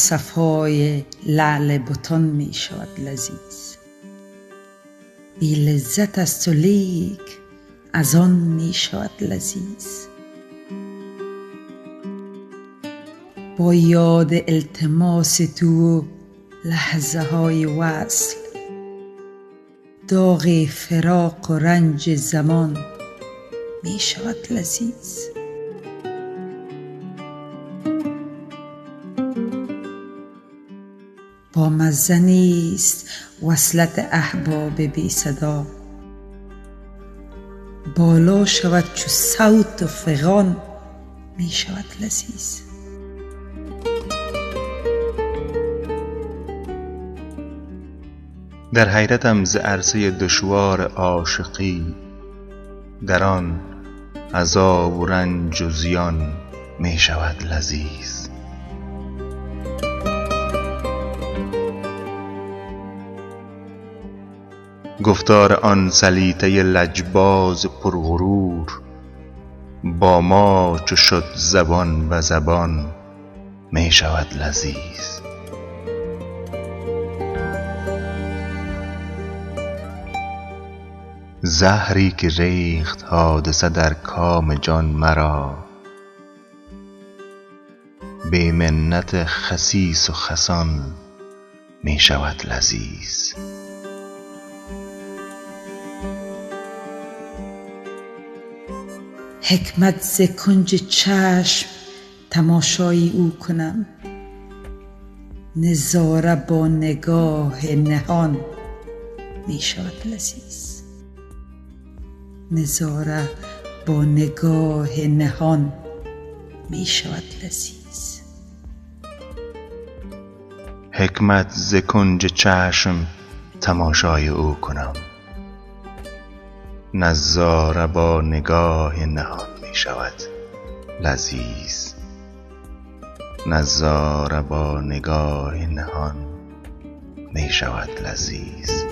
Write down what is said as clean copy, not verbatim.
صفای لعل بتان می شود لذیذ. بی لذت است و لیک از آن می شود لذیذ. با یاد التماس تو و لحظه های وصل، داغ فراق و رنج زمان می شود لذیذ. با مزه نیست وصلت احباب بی صدا، بالا شود چو صوت و فغان می شود لذیذ. در حیرتم ز عرصه دشوار عاشقی، در آن عذاب و رنج و زیان می شود لذیذ. گفتار آن سلیطه لجباز پرغرور، با ما چو شد زبان به زبان می شود لذیذ. زهری که ریخت حادثه در کام جان مرا، بی منت خسیس و خسان می شود لذیذ. حکمت ز کنج چشم تماشای او کنم، نظاره با نگاه نهان می شود لذیذ. نظاره با نگاه نهان می شود لذیذ. حکمت ز کنج چشم تماشای او کنم، نظاره با نگاه نهان می شود لذیذ. نظاره با نگاه نهان می شود لذیذ.